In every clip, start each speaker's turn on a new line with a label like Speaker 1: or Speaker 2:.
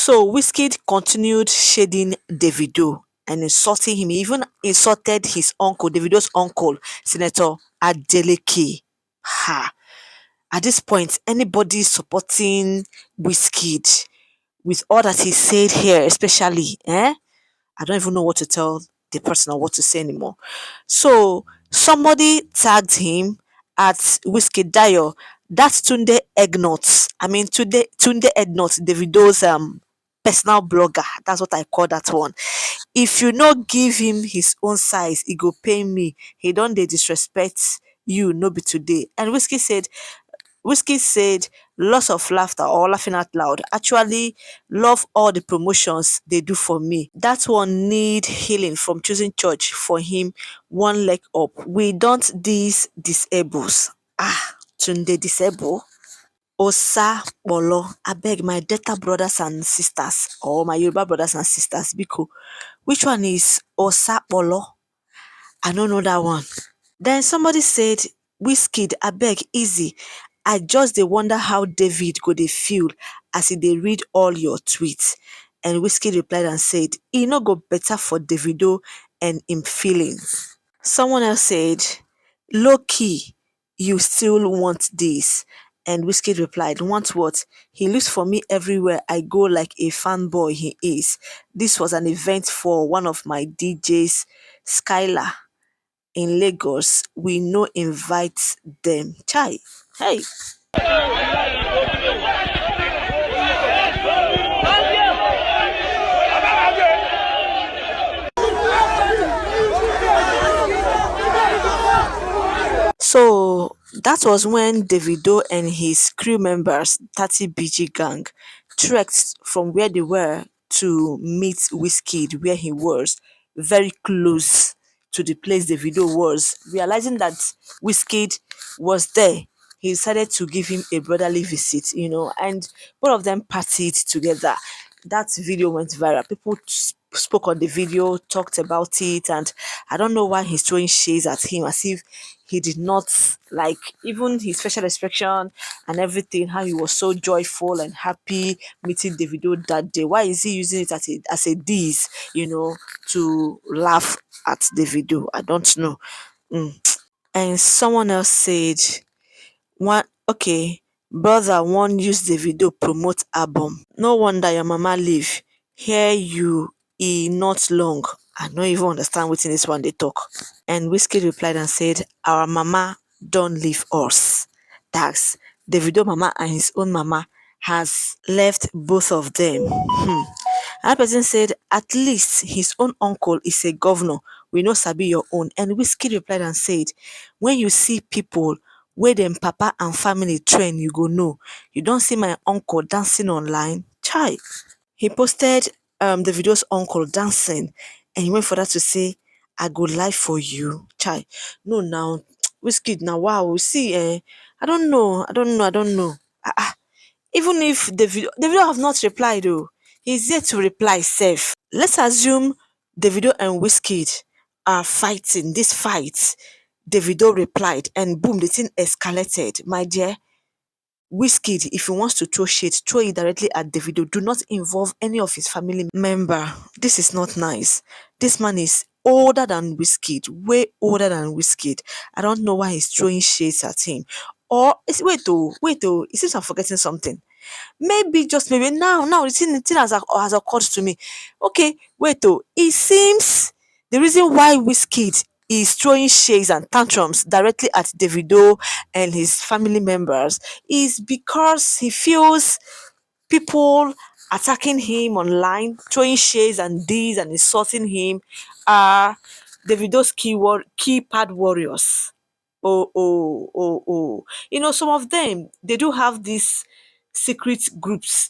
Speaker 1: So Wizkid continued shading Davido and insulting him. He even insulted his uncle, Davido's uncle, Senator Adeleke. Ha. At this point, anybody supporting Wizkid with all that he said here, especially, I don't even know what to tell the person or what to say anymore. So somebody tagged him at Wizkid Dayo. That's Tunde Egnot. I mean Tunde Egnot, Davido's personal blogger. That's what I call that one. If you not give him his own size, he go pay me. He don't dey disrespect you, no be today. And Whiskey said lots of laughter or laughing out loud. Actually, love all the promotions they do for me. That one need healing from choosing church for him one leg up. We don't these disables. Ah, Tunde disable. Osa Bolo. I beg my Delta brothers and sisters or my Yoruba brothers and sisters, Biko. Which one is Osa Bolo? I don't know that one. Then somebody said, Wizkid, abeg easy. I just dey wonder how David go dey feel as he dey read all your tweets. And Wizkid replied and said, e no go better for Davido and him feelings. Someone else said, low key, you still want this. And Wizkid replied, want what? He looks for me everywhere I go like a fanboy he is. This was an event for one of my DJs, Skylar in Lagos. We no invite them. Chai. Hey. So that was when Davido and his crew members, 30 BG gang, trekked from where they were to meet Wizkid where he was, very close to the place Davido was. Realizing that Wizkid was there, he decided to give him a brotherly visit, and both of them partied together. That video went viral. People spoke on the video, talked about it, and I don't know why he's throwing shades at him as if he did not like even his facial expression and everything, how he was so joyful and happy meeting Davido that day. Why is he using it as a diss, to laugh at Davido? I don't know. And someone else said, one okay, brother one use Davido promote album. No wonder your mama leave. Hear you not long. I don't even understand wetin this one they talk. And Wizkid replied and said, our mama don't leave us. That's Davido mama and his own mama has left both of them. Another person said, at least his own uncle is a governor. We know sabi your own. And Wizkid replied and said, when you see people where them papa and family train, you go know. You don't see my uncle dancing online. Chai. He posted the video's uncle dancing and he went for that to say, I go live for you. Chai. No, now, Wizkid, now, wow, see, I don't know. Even if the video have not replied though, he's yet to reply safe. Let's assume Davido and Wizkid are fighting this fight. Davido replied and boom, the thing escalated. My dear, Wizkid, if he wants to throw shit, throw it directly at Davido. Do not involve any of his family member. This is not nice. This man is older than Wizkid, way older than Wizkid. I don't know why he's throwing shades at him. Or wait, it seems I'm forgetting something. Maybe, just maybe now the thing has occurred to me. Okay, it seems the reason why Wizkid is throwing shades and tantrums directly at Davido and his family members is because he feels people attacking him online, throwing shades and these and insulting him are Davido's keypad warriors. Oh. Some of them, they do have these secret groups,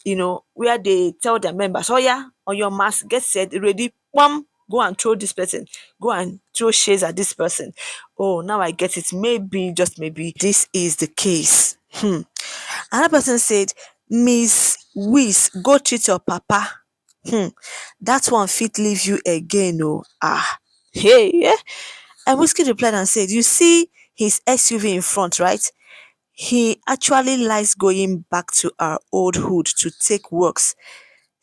Speaker 1: where they tell their members, oh yeah, on your mask, get set, ready, one, go and throw this person, go and throw shades at this person. Oh, now I get it. Maybe, just maybe, this is the case. Another person said, Miss Wiz, go treat your papa. That one fit leave you again. Oh, hey, yeah. And Wizkid replied and said, you see his SUV in front, right? He actually likes going back to our old hood to take walks.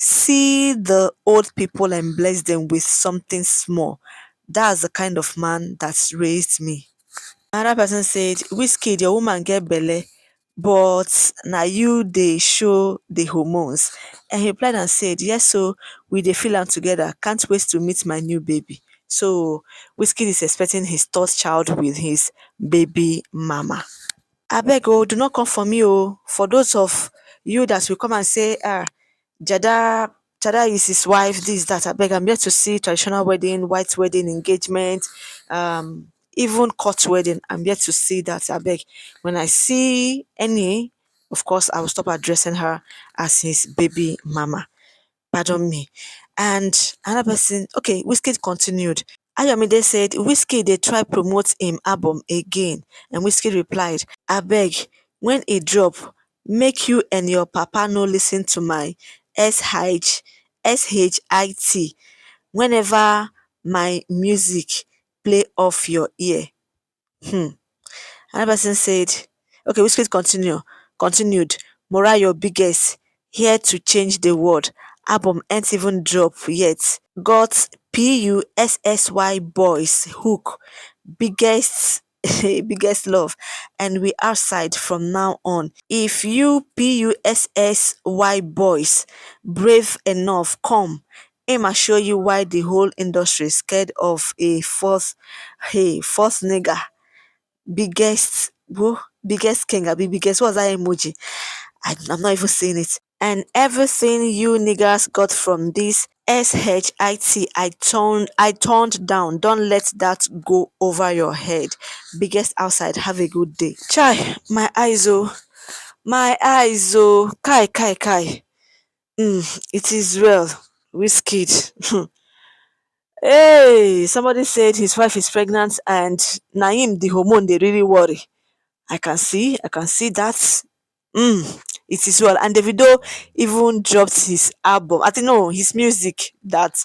Speaker 1: See the old people and bless them with something small. That's the kind of man that's raised me. Another person said, Wizkid, your woman get belle, but now you they show the hormones. And he replied and said, yes, so we dey feel am together. Can't wait to meet my new baby. So Wizkid is expecting his third child with his baby mama. Abeg oh, do not come for me oh. For those of you that will come and say, Jada, Jada is his wife, this, that. Abeg, I'm here to see traditional wedding, white wedding, engagement, even court wedding. I'm here to see that. Abeg, when I see any, of course, I will stop addressing her as his baby mama. Pardon me. And another person, okay, Wizkid continued. Ayomide said, Wizkid they try promote him album again. And Wizkid replied, Abeg, when e drop, make you and your papa no listen to my SHIT whenever my music play off your ear. Another person said, okay, Wizkid continued, morayo biggest, here to change the world. Album ain't even drop yet. Got PUSSY boys hook, biggest biggest love, and we outside from now on. If you PUSSY boys brave enough, come. I'ma show you why the whole industry is scared of a fourth nigga. Biggest king, biggest, what's that emoji? I'm not even seeing it. And everything you niggas got from this SHIT, I turned down. Don't let that go over your head. Biggest outside, have a good day. Chai, my eyes oh, kai. It is well. Wizkid. Hey, somebody said his wife is pregnant and Naim the hormone they really worry. I can see that. It is well. And Davido even dropped his album. I think no, his music that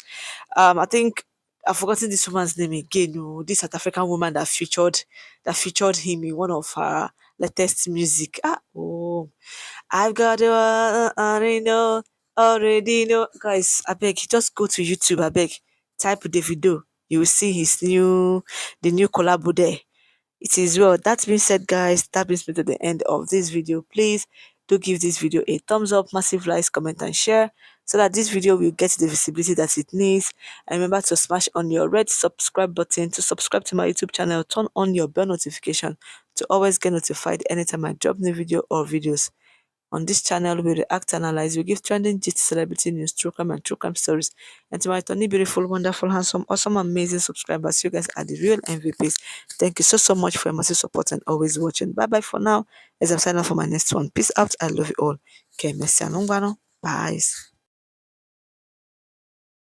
Speaker 1: I think I've forgotten this woman's name again. Oh, this South African woman that featured him in one of her latest music. I've got to already know. Guys, I beg, just go to YouTube, I beg. Type Davido. You will see the new collabo there. It is well. That being said, guys, that brings me to the end of this video. Please do give this video a thumbs up, massive likes, comment, and share so that this video will get the visibility that it needs. And remember to smash on your red subscribe button to subscribe to my YouTube channel. Turn on your bell notification to always get notified anytime I drop new video or videos. On this channel, we react, analyze, we give trending gist, celebrity news, true crime, and true crime stories. And to my tiny, beautiful, wonderful, handsome, awesome, amazing subscribers, you guys are the real MVPs. Thank you so much for your massive support and always watching. Bye bye for now, as I'm signing off for my next one. Peace out. I love you all. Okay, Messi Bye.